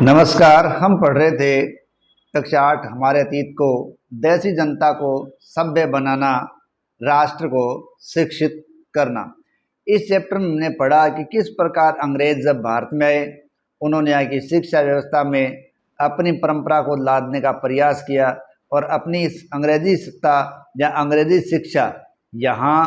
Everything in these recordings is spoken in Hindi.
नमस्कार। हम पढ़ रहे थे कक्षा 8 हमारे अतीत को, देसी जनता को सभ्य बनाना, राष्ट्र को शिक्षित करना। इस चैप्टर में हमने पढ़ा कि किस प्रकार अंग्रेज जब भारत में आए, उन्होंने यहाँ की शिक्षा व्यवस्था में अपनी परंपरा को लादने का प्रयास किया और अपनी इस अंग्रेजी सत्ता या अंग्रेजी शिक्षा यहाँ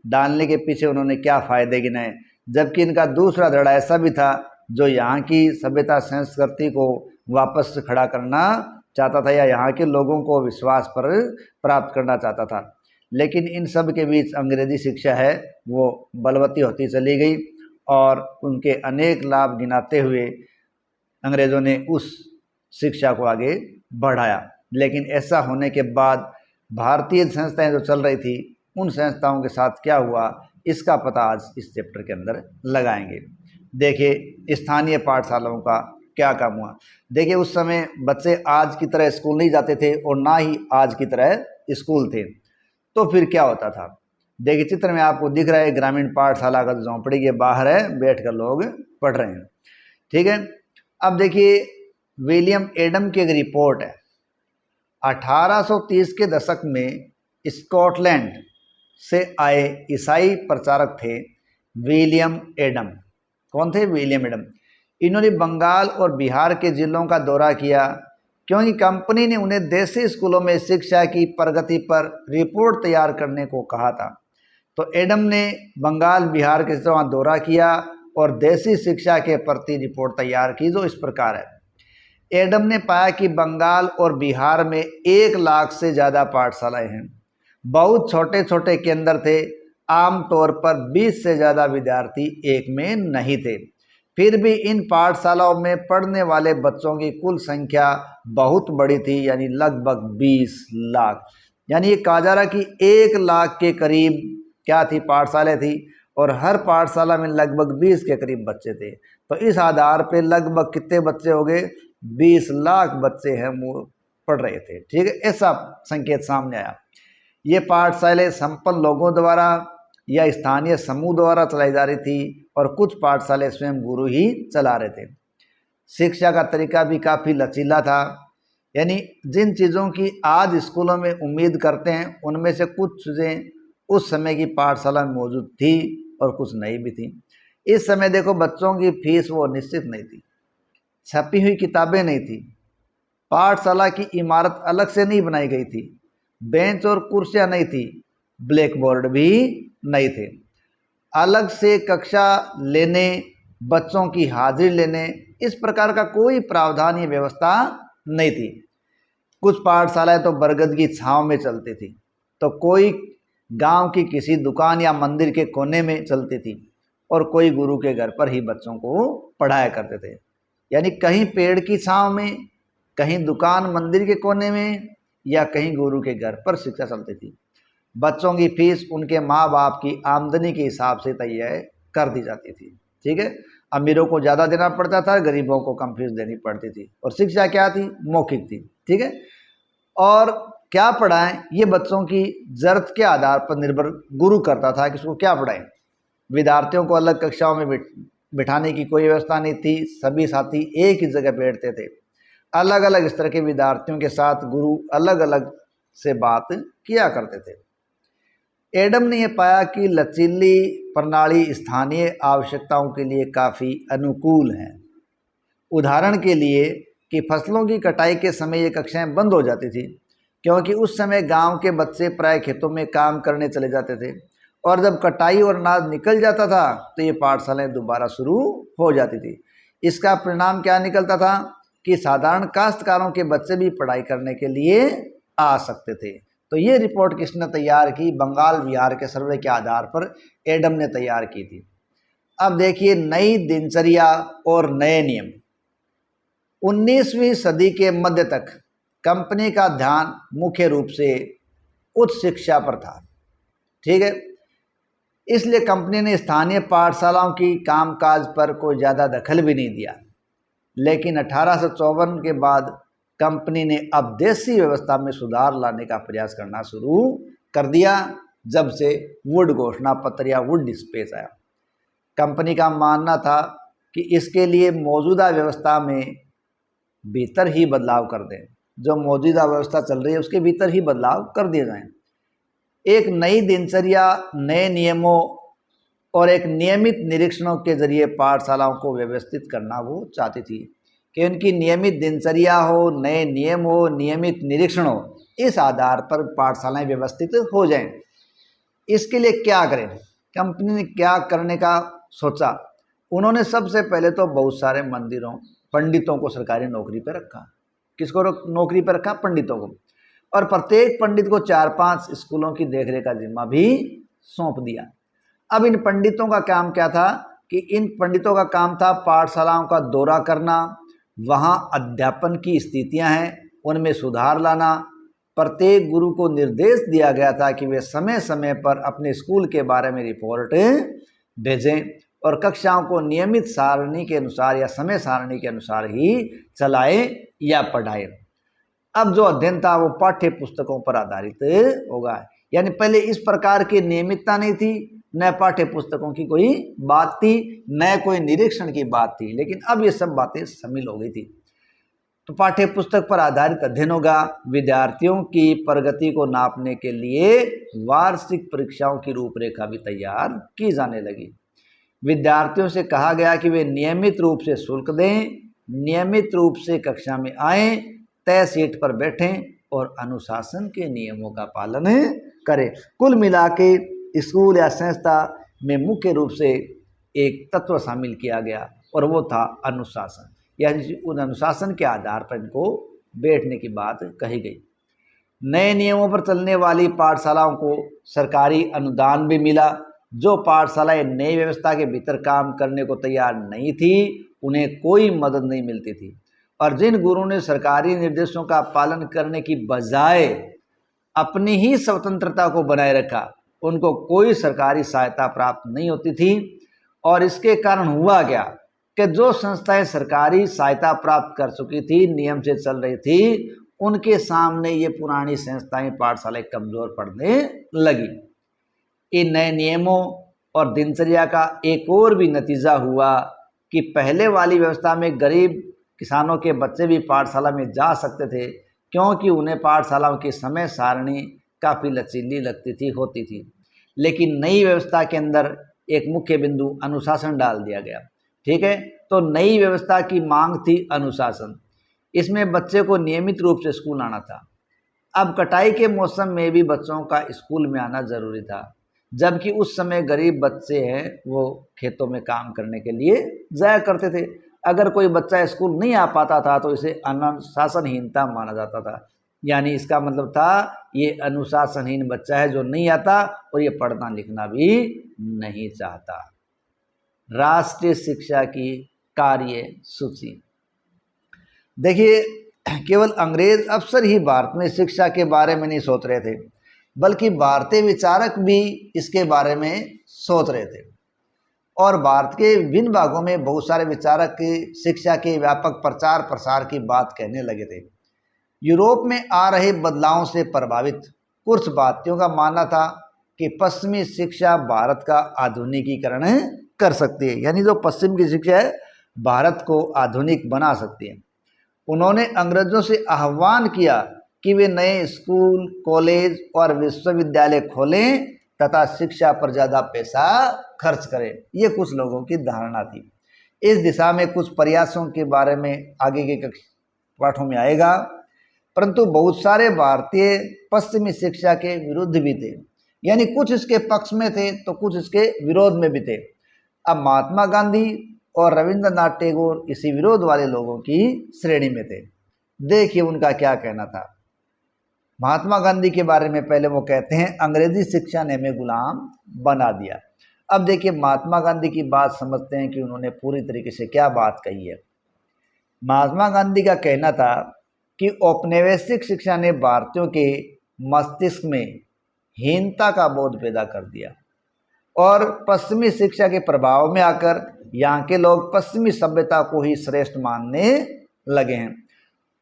डालने के पीछे उन्होंने क्या फ़ायदे गिनाए। जबकि इनका दूसरा धड़ा ऐसा भी था जो यहाँ की सभ्यता संस्कृति को वापस खड़ा करना चाहता था या यहाँ के लोगों को विश्वास पर प्राप्त करना चाहता था। लेकिन इन सब के बीच अंग्रेजी शिक्षा है वो बलवती होती चली गई और उनके अनेक लाभ गिनाते हुए अंग्रेज़ों ने उस शिक्षा को आगे बढ़ाया। लेकिन ऐसा होने के बाद भारतीय संस्थाएं जो चल रही थी, उन संस्थाओं के साथ क्या हुआ, इसका पता आज इस चैप्टर के अंदर लगाएंगे। देखिए, स्थानीय पाठशालाओं का क्या काम हुआ। देखिए, उस समय बच्चे आज की तरह स्कूल नहीं जाते थे और ना ही आज की तरह स्कूल थे। तो फिर क्या होता था, देखिए चित्र में आपको दिख रहा है ग्रामीण पाठशाला का झोंपड़ी के बाहर है, बैठकर लोग पढ़ रहे हैं। ठीक है, अब देखिए विलियम एडम की एक रिपोर्ट है। 1830 के दशक में स्कॉटलैंड से आए ईसाई प्रचारक थे विलियम एडम। कौन थे? William Adam. इन्होंने बंगाल और बिहार के जिलों का दौरा किया क्योंकि कंपनी ने उन्हें देसी स्कूलों में शिक्षा की प्रगति पर रिपोर्ट तैयार करने को कहा था। तो एडम ने बंगाल बिहार के जिलों का दौरा किया और देसी शिक्षा के प्रति रिपोर्ट तैयार की, जो इस प्रकार है। एडम ने पाया कि बंगाल और बिहार में 1 लाख से ज़्यादा पाठशालाएं हैं। बहुत छोटे छोटे केंद्र थे, आमतौर पर 20 से ज़्यादा विद्यार्थी एक में नहीं थे। फिर भी इन पाठशालाओं में पढ़ने वाले बच्चों की कुल संख्या बहुत बड़ी थी, यानी लगभग 20 लाख। यानी ये कहा जा रहा कि 1 लाख के करीब क्या थी, पाठशालाएं थी, और हर पाठशाला में लगभग 20 के करीब बच्चे थे। तो इस आधार पे लगभग कितने बच्चे हो गए? 20 लाख बच्चे हैं वो पढ़ रहे थे। ठीक है, ऐसा संकेत सामने आया। ये पाठशालाएं संपन्न लोगों द्वारा या स्थानीय समूह द्वारा चलाई जा रही थी और कुछ पाठशालाएं स्वयं गुरु ही चला रहे थे। शिक्षा का तरीका भी काफ़ी लचीला था, यानी जिन चीज़ों की आज स्कूलों में उम्मीद करते हैं उनमें से कुछ चीज़ें उस समय की पाठशाला में मौजूद थी और कुछ नहीं भी थी। इस समय देखो, बच्चों की फीस वो निश्चित नहीं थी, छपी हुई किताबें नहीं थी, पाठशाला की इमारत अलग से नहीं बनाई गई थी, बेंच और कुर्सियाँ नहीं थी, ब्लैक बोर्ड भी नहीं थे, अलग से कक्षा लेने, बच्चों की हाजिरी लेने, इस प्रकार का कोई प्रावधान या व्यवस्था नहीं थी। कुछ पाठशालाएं तो बरगद की छांव में चलती थी, तो कोई गांव की किसी दुकान या मंदिर के कोने में चलती थी और कोई गुरु के घर पर ही बच्चों को पढ़ाया करते थे। यानी कहीं पेड़ की छांव में, कहीं दुकान मंदिर के कोने में, या कहीं गुरु के घर पर शिक्षा चलती थी। बच्चों की फीस उनके माँ बाप की आमदनी के हिसाब से तय कर दी जाती थी। ठीक है, अमीरों को ज़्यादा देना पड़ता था, गरीबों को कम फीस देनी पड़ती थी। और शिक्षा क्या थी? मौखिक थी। ठीक है, और क्या पढ़ाएं ये बच्चों की ज़रूरत के आधार पर निर्भर गुरु करता था कि उसको क्या पढ़ाएं। विद्यार्थियों को अलग कक्षाओं में बिठाने की कोई व्यवस्था नहीं थी, सभी साथी एक ही जगह बैठते थे। अलग अलग स्तर के विद्यार्थियों के साथ गुरु अलग अलग से बात किया करते थे। एडम ने यह पाया कि लचीली प्रणाली स्थानीय आवश्यकताओं के लिए काफ़ी अनुकूल है। उदाहरण के लिए कि फसलों की कटाई के समय ये कक्षाएं बंद हो जाती थी क्योंकि उस समय गांव के बच्चे प्राय खेतों में काम करने चले जाते थे, और जब कटाई और अनाज निकल जाता था तो ये पाठशालाएं दोबारा शुरू हो जाती थी। इसका परिणाम क्या निकलता था कि साधारण काश्तकारों के बच्चे भी पढ़ाई करने के लिए आ सकते थे। तो ये रिपोर्ट किसने तैयार की? बंगाल बिहार के सर्वे के आधार पर एडम ने तैयार की थी। अब देखिए, नई दिनचर्या और नए नियम। 19वीं सदी के मध्य तक कंपनी का ध्यान मुख्य रूप से उच्च शिक्षा पर था। ठीक है, इसलिए कंपनी ने स्थानीय पाठशालाओं की कामकाज पर कोई ज़्यादा दखल भी नहीं दिया। लेकिन 1854 के बाद कंपनी ने अब देसी व्यवस्था में सुधार लाने का प्रयास करना शुरू कर दिया, जब से वुड घोषणा पत्र या वुड डिस्पेच आया। कंपनी का मानना था कि इसके लिए मौजूदा व्यवस्था में भीतर ही बदलाव कर दें, जो मौजूदा व्यवस्था चल रही है उसके भीतर ही बदलाव कर दिए जाएं। एक नई दिनचर्या, नए नियमों और एक नियमित निरीक्षणों के जरिए पाठशालाओं को व्यवस्थित करना वो चाहती थी कि उनकी नियमित दिनचर्या हो, नए नियम हो, नियमित निरीक्षण हो, इस आधार पर पाठशालाएं व्यवस्थित हो जाएं। इसके लिए क्या करें? कंपनी ने क्या करने का सोचा? उन्होंने सबसे पहले तो बहुत सारे मंदिरों, पंडितों को सरकारी नौकरी पर रखा। किसको नौकरी पर रखा? पंडितों को। और प्रत्येक पंडित को 4-5 स्कूलों की देखरेख का जिम्मा भी सौंप दिया। अब इन पंडितों का काम क्या था कि इन पंडितों का काम था पाठशालाओं का दौरा करना, वहाँ अध्यापन की स्थितियाँ हैं उनमें सुधार लाना। प्रत्येक गुरु को निर्देश दिया गया था कि वे समय समय पर अपने स्कूल के बारे में रिपोर्ट भेजें और कक्षाओं को नियमित सारणी के अनुसार या समय सारणी के अनुसार ही चलाएं या पढ़ाएं। अब जो अध्ययन था वो पाठ्य पुस्तकों पर आधारित होगा। यानी पहले इस प्रकार की नियमितता नहीं थी, न पाठ्य पुस्तकों की कोई बात थी, न कोई निरीक्षण की बात थी, लेकिन अब ये सब बातें शामिल हो गई थी। तो पाठ्य पुस्तक पर आधारित अध्ययन होगा। विद्यार्थियों की प्रगति को नापने के लिए वार्षिक परीक्षाओं की रूपरेखा भी तैयार की जाने लगी। विद्यार्थियों से कहा गया कि वे नियमित रूप से शुल्क दें, नियमित रूप से कक्षा में आएं, तय सीट पर बैठें और अनुशासन के नियमों का पालन करें। कुल मिला के स्कूल या संस्था में मुख्य रूप से एक तत्व शामिल किया गया और वो था अनुशासन। यानी उन अनुशासन के आधार पर इनको बैठने की बात कही गई। नए नियमों पर चलने वाली पाठशालाओं को सरकारी अनुदान भी मिला। जो पाठशालाएं नई व्यवस्था के भीतर काम करने को तैयार नहीं थी उन्हें कोई मदद नहीं मिलती थी, और जिन गुरुओं ने सरकारी निर्देशों का पालन करने की बजाय अपनी ही स्वतंत्रता को बनाए रखा उनको कोई सरकारी सहायता प्राप्त नहीं होती थी। और इसके कारण हुआ क्या कि जो संस्थाएं सरकारी सहायता प्राप्त कर चुकी थी, नियम से चल रही थी, उनके सामने ये पुरानी संस्थाएं, पाठशालाएं कमजोर पड़ने लगी। इन नए नियमों और दिनचर्या का एक और भी नतीजा हुआ कि पहले वाली व्यवस्था में गरीब किसानों के बच्चे भी पाठशाला में जा सकते थे, क्योंकि उन्हें पाठशालाओं की समय सारणी काफ़ी लचीली लगती थी, होती थी। लेकिन नई व्यवस्था के अंदर एक मुख्य बिंदु अनुशासन डाल दिया गया। ठीक है, तो नई व्यवस्था की मांग थी अनुशासन। इसमें बच्चे को नियमित रूप से स्कूल आना था। अब कटाई के मौसम में भी बच्चों का स्कूल में आना जरूरी था, जबकि उस समय गरीब बच्चे हैं वो खेतों में काम करने के लिए जाया करते थे। अगर कोई बच्चा स्कूल नहीं आ पाता था तो इसे अनुशासनहीनता माना जाता था। यानी इसका मतलब था ये अनुशासनहीन बच्चा है जो नहीं आता और ये पढ़ना लिखना भी नहीं चाहता। राष्ट्रीय शिक्षा की कार्य सूची। देखिए, केवल अंग्रेज अफसर ही भारत में शिक्षा के बारे में नहीं सोच रहे थे, बल्कि भारतीय विचारक भी इसके बारे में सोच रहे थे। और भारत के विभिन्न भागों में बहुत सारे विचारक शिक्षा के व्यापक प्रचार प्रसार की बात कहने लगे थे। यूरोप में आ रहे बदलावों से प्रभावित कुछ भारतीयों का मानना था कि पश्चिमी शिक्षा भारत का आधुनिकीकरण कर सकती है। यानी जो पश्चिम की शिक्षा है भारत को आधुनिक बना सकती है। उन्होंने अंग्रेजों से आह्वान किया कि वे नए स्कूल, कॉलेज और विश्वविद्यालय खोलें तथा शिक्षा पर ज़्यादा पैसा खर्च करें। ये कुछ लोगों की धारणा थी। इस दिशा में कुछ प्रयासों के बारे में आगे के पाठों में आएगा, परंतु बहुत सारे भारतीय पश्चिमी शिक्षा के विरुद्ध भी थे। यानी कुछ इसके पक्ष में थे तो कुछ इसके विरोध में भी थे। अब महात्मा गांधी और रविंद्रनाथ टैगोर इसी विरोध वाले लोगों की श्रेणी में थे। देखिए उनका क्या कहना था। महात्मा गांधी के बारे में पहले वो कहते हैं, अंग्रेजी शिक्षा ने हमें गुलाम बना दिया। अब देखिए महात्मा गांधी की बात समझते हैं कि उन्होंने पूरी तरीके से क्या बात कही है। महात्मा गांधी का कहना था कि औपनिवेशिक शिक्षा ने भारतीयों के मस्तिष्क में हीनता का बोध पैदा कर दिया और पश्चिमी शिक्षा के प्रभाव में आकर यहाँ के लोग पश्चिमी सभ्यता को ही श्रेष्ठ मानने लगे हैं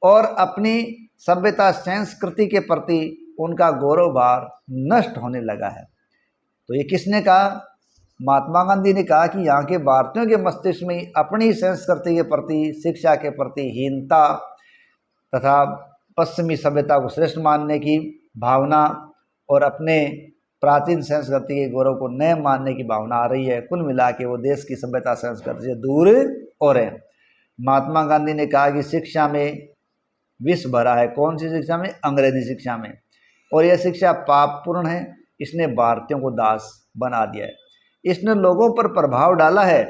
और अपनी सभ्यता संस्कृति के प्रति उनका गौरव भाव नष्ट होने लगा है। तो ये किसने कहा? महात्मा गांधी ने कहा कि यहाँ के भारतीयों के मस्तिष्क में अपनी संस्कृति के प्रति, शिक्षा के प्रति हीनता तथा पश्चिमी सभ्यता को श्रेष्ठ मानने की भावना और अपने प्राचीन संस्कृति के गौरव को न मानने की भावना आ रही है। कुल मिला के वो देश की सभ्यता संस्कृति से दूर हो रहे हैं। महात्मा गांधी ने कहा कि शिक्षा में विष भरा है। कौन सी शिक्षा में? अंग्रेजी शिक्षा में। और यह शिक्षा पापपूर्ण है। इसने भारतीयों को दास बना दिया है। इसने लोगों पर प्रभाव डाला है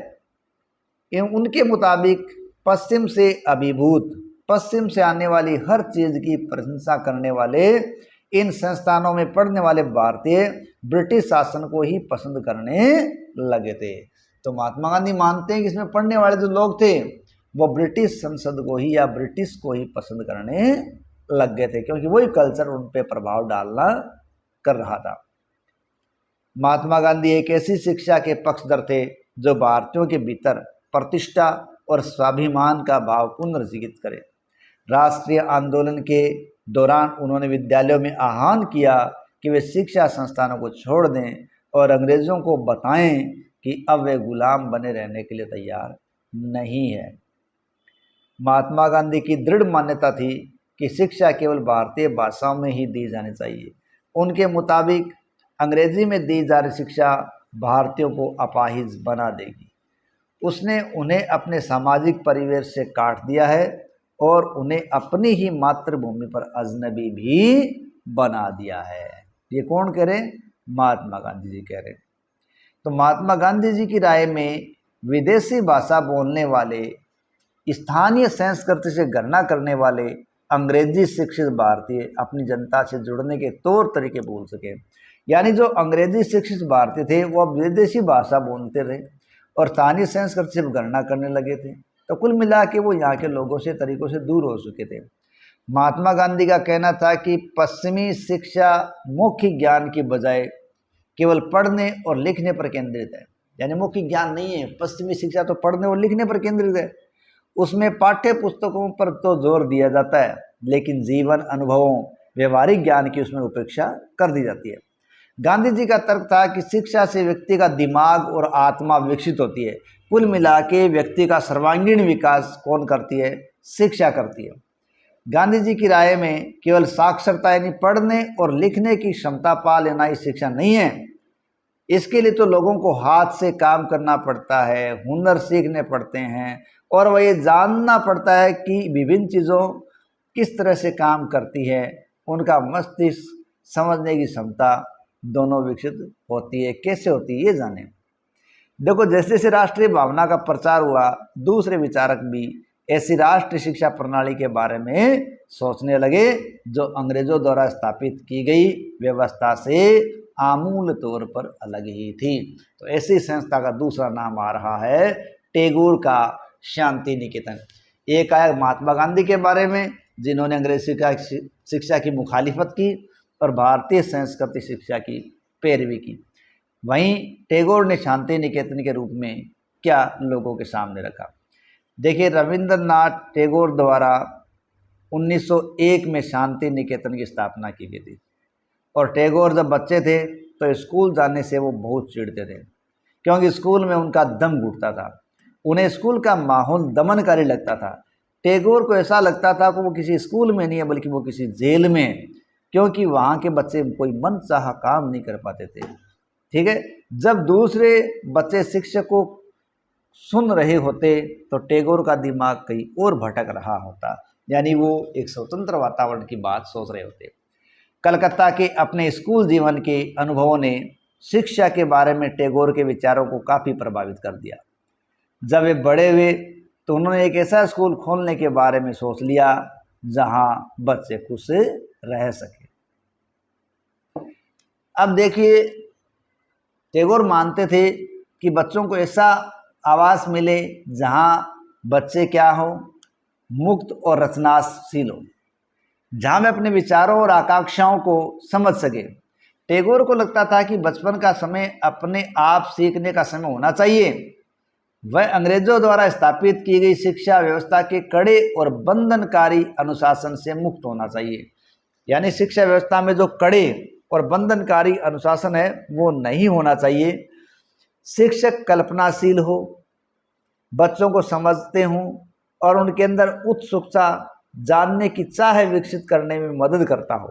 एवं उनके मुताबिक पश्चिम से अभिभूत, पश्चिम से आने वाली हर चीज़ की प्रशंसा करने वाले इन संस्थानों में पढ़ने वाले भारतीय ब्रिटिश शासन को ही पसंद करने लगे थे। तो महात्मा गांधी मानते हैं कि इसमें पढ़ने वाले जो लोग थे वो ब्रिटिश संसद को ही या ब्रिटिश को ही पसंद करने लग गए थे, क्योंकि वही कल्चर उन पर प्रभाव डालना कर रहा था। महात्मा गांधी एक ऐसी शिक्षा के पक्षधर थे जो भारतीयों के भीतर प्रतिष्ठा और स्वाभिमान का भाव पुनर्जीवित करे। राष्ट्रीय आंदोलन के दौरान उन्होंने विद्यालयों में आह्वान किया कि वे शिक्षा संस्थानों को छोड़ दें और अंग्रेज़ों को बताएं कि अब वे गुलाम बने रहने के लिए तैयार नहीं है। महात्मा गांधी की दृढ़ मान्यता थी कि शिक्षा केवल भारतीय भाषाओं में ही दी जानी चाहिए। उनके मुताबिक अंग्रेजी में दी जा रही शिक्षा भारतीयों को अपाहिज बना देगी। उसने उन्हें अपने सामाजिक परिवेश से काट दिया है और उन्हें अपनी ही मातृभूमि पर अजनबी भी बना दिया है। ये कौन कह रहे? महात्मा गांधी जी कह रहे। तो महात्मा गांधी जी की राय में विदेशी भाषा बोलने वाले, स्थानीय संस्कृति से गणना करने वाले अंग्रेजी शिक्षित भारतीय अपनी जनता से जुड़ने के तौर तरीके भूल सके। यानी जो अंग्रेजी शिक्षित भारतीय थे वो अब विदेशी भाषा बोलते रहे और स्थानीय संस्कृति से गणना करने लगे थे। तो कुल मिला के वो यहाँ के लोगों से, तरीकों से दूर हो चुके थे। महात्मा गांधी का कहना था कि पश्चिमी शिक्षा मुख्य ज्ञान की बजाय केवल पढ़ने और लिखने पर केंद्रित है। यानी मुख्य ज्ञान नहीं है, पश्चिमी शिक्षा तो पढ़ने और लिखने पर केंद्रित है। उसमें पाठ्य पुस्तकों पर तो जोर दिया जाता है, लेकिन जीवन अनुभवों, व्यवहारिक ज्ञान की उसमें उपेक्षा कर दी जाती है। गांधी जी का तर्क था कि शिक्षा से व्यक्ति का दिमाग और आत्मा विकसित होती है। कुल मिला के व्यक्ति का सर्वांगीण विकास कौन करती है? शिक्षा करती है। गांधी जी की राय में केवल साक्षरता यानी पढ़ने और लिखने की क्षमता पा लेना ही शिक्षा नहीं है। इसके लिए तो लोगों को हाथ से काम करना पड़ता है, हुनर सीखने पड़ते हैं और वह ये जानना पड़ता है कि विभिन्न चीज़ों किस तरह से काम करती है। उनका मस्तिष्क समझने की क्षमता दोनों विकसित होती है। कैसे होती है ये जाने। देखो, जैसे जैसे राष्ट्रीय भावना का प्रचार हुआ, दूसरे विचारक भी ऐसी राष्ट्रीय शिक्षा प्रणाली के बारे में सोचने लगे जो अंग्रेजों द्वारा स्थापित की गई व्यवस्था से आमूल तौर पर अलग ही थी। तो ऐसी संस्था का दूसरा नाम आ रहा है टैगोर का शांति निकेतन। एक आया महात्मा गांधी के बारे में जिन्होंने अंग्रेजी शिक्षा की मुखालिफत की और भारतीय संस्कृति शिक्षा की पैरवी की। वहीं टैगोर ने शांति निकेतन के रूप में क्या लोगों के सामने रखा। देखिए, रविंद्रनाथ टैगोर द्वारा 1901 में शांति निकेतन की स्थापना की गई थी। और टैगोर जब बच्चे थे तो स्कूल जाने से वो बहुत चिढ़ते थे, क्योंकि स्कूल में उनका दम घुटता था। उन्हें स्कूल का माहौल दमनकारी लगता था। टैगोर को ऐसा लगता था कि वो किसी स्कूल में नहीं है बल्कि वो किसी जेल में है, क्योंकि वहाँ के बच्चे कोई मनचाहा काम नहीं कर पाते थे। ठीक है, जब दूसरे बच्चे शिक्षक को सुन रहे होते तो टैगोर का दिमाग कहीं और भटक रहा होता, यानी वो एक स्वतंत्र वातावरण की बात सोच रहे होते। कलकत्ता के अपने स्कूल जीवन के अनुभवों ने शिक्षा के बारे में टैगोर के विचारों को काफ़ी प्रभावित कर दिया। जब वे बड़े हुए तो उन्होंने एक ऐसा स्कूल खोलने के बारे में सोच लिया जहां बच्चे खुश रह सके। अब देखिए, टैगोर मानते थे कि बच्चों को ऐसा आवास मिले जहां बच्चे क्या हो, मुक्त और रचनाशील हो, जहां वे अपने विचारों और आकांक्षाओं को समझ सके। टैगोर को लगता था कि बचपन का समय अपने आप सीखने का समय होना चाहिए। वह अंग्रेजों द्वारा स्थापित की गई शिक्षा व्यवस्था के कड़े और बंधनकारी अनुशासन से मुक्त होना चाहिए। यानी शिक्षा व्यवस्था में जो कड़े और बंधनकारी अनुशासन है वो नहीं होना चाहिए। शिक्षक कल्पनाशील हो, बच्चों को समझते हों और उनके अंदर उत्सुकता, जानने की चाह विकसित करने में मदद करता हो।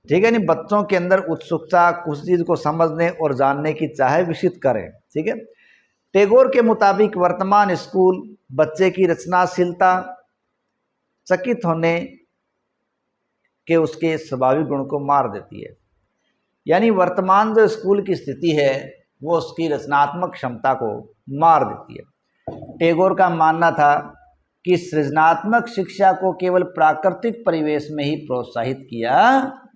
ठीक है, नहीं, बच्चों के अंदर उत्सुकता, कुछ चीज़ को समझने और जानने की चाह विकसित करें। ठीक है, टैगोर के मुताबिक वर्तमान स्कूल बच्चे की रचनाशीलता, चकित होने के उसके स्वाभाविक गुण को मार देती है। यानी वर्तमान जो स्कूल की स्थिति है वो उसकी रचनात्मक क्षमता को मार देती है। टैगोर का मानना था कि सृजनात्मक शिक्षा को केवल प्राकृतिक परिवेश में ही प्रोत्साहित किया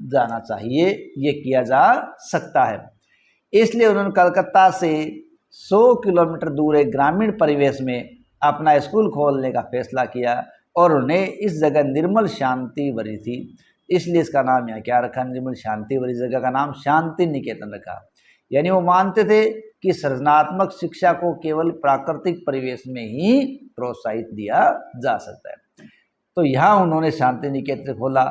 जाना चाहिए, ये किया जा सकता है। इसलिए उन्होंने कलकत्ता से 100 किलोमीटर दूर एक ग्रामीण परिवेश में अपना स्कूल खोलने का फैसला किया और उन्हें इस जगह निर्मल शांति भरी थी, इसलिए इसका नाम यहाँ क्या रखा, निर्मल शांति भरी जगह का नाम शांति निकेतन रखा। यानी वो मानते थे कि सृजनात्मक शिक्षा को केवल प्राकृतिक परिवेश में ही प्रोत्साहित दिया जा सकता है। तो यहाँ उन्होंने शांति निकेतन खोला,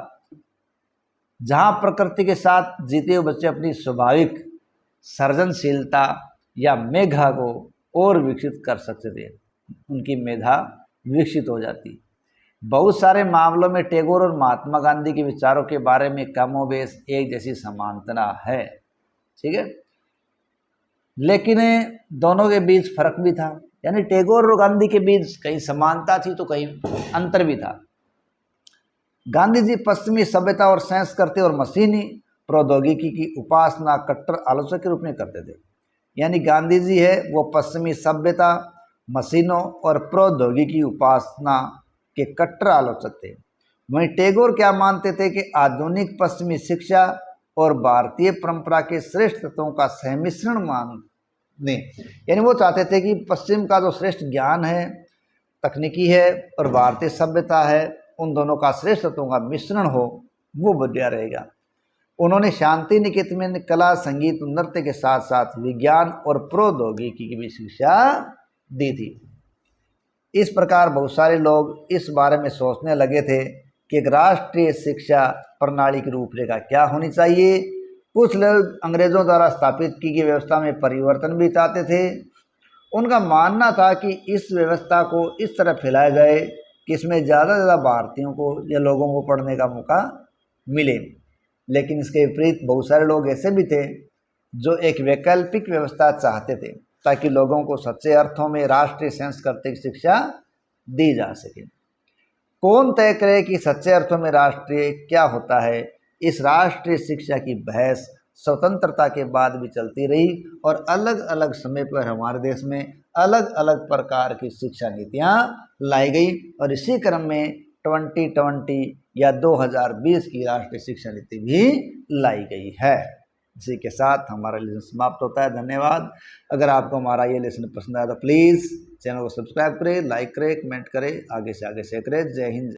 जहाँ प्रकृति के साथ जीते हुए बच्चे अपनी स्वाभाविक सृजनशीलता या मेधा को और विकसित कर सकते थे, उनकी मेधा विकसित हो जाती। बहुत सारे मामलों में टैगोर और महात्मा गांधी के विचारों के बारे में कमोबेश एक जैसी समानता है। ठीक है, लेकिन दोनों के बीच फर्क भी था। यानी टैगोर और गांधी के बीच कहीं समानता थी तो कहीं अंतर भी था। गांधी जी पश्चिमी सभ्यता और संस्कृति और मशीनी प्रौद्योगिकी की उपासना कट्टर आलोचक के रूप में करते थे। यानी गांधी जी है वो पश्चिमी सभ्यता, मशीनों और प्रौद्योगिकी की उपासना के कट्टर आलोचक थे। वहीं टैगोर क्या मानते थे कि आधुनिक पश्चिमी शिक्षा और भारतीय परंपरा के श्रेष्ठ तत्वों का सम्मिश्रण मानने, यानी वो चाहते थे कि पश्चिम का जो श्रेष्ठ ज्ञान है, तकनीकी है और भारतीय सभ्यता है, उन दोनों का श्रेष्ठ तत्वों का मिश्रण हो, वो बढ़िया रहेगा। उन्होंने शांति निकेतन में कला, संगीत, नृत्य के साथ साथ विज्ञान और प्रौद्योगिकी की भी शिक्षा दी थी। इस प्रकार बहुत सारे लोग इस बारे में सोचने लगे थे कि एक राष्ट्रीय शिक्षा प्रणाली की रूपरेखा क्या होनी चाहिए। कुछ लोग अंग्रेजों द्वारा स्थापित की गई व्यवस्था में परिवर्तन भी चाहते थे। उनका मानना था कि इस व्यवस्था को इस तरह फैलाया जाए कि इसमें ज़्यादा से ज़्यादा भारतीयों को या लोगों को पढ़ने का मौका मिले। लेकिन इसके विपरीत बहुत सारे लोग ऐसे भी थे जो एक वैकल्पिक व्यवस्था चाहते थे ताकि लोगों को सच्चे अर्थों में राष्ट्रीय सांस्कृतिक शिक्षा दी जा सके। कौन तय करे कि सच्चे अर्थों में राष्ट्रीय क्या होता है? इस राष्ट्रीय शिक्षा की बहस स्वतंत्रता के बाद भी चलती रही और अलग अलग समय पर हमारे देश में अलग अलग प्रकार की शिक्षा नीतियां लाई गई और इसी क्रम में 2020 या 2020 की राष्ट्रीय शिक्षा नीति भी लाई गई है। इसी के साथ हमारा लेसन समाप्त होता है। धन्यवाद। अगर आपको हमारा ये लेसन पसंद आया तो प्लीज़ चैनल को सब्सक्राइब करें, लाइक करें, कमेंट करें, आगे से आगे शेयर करें। जय हिंद।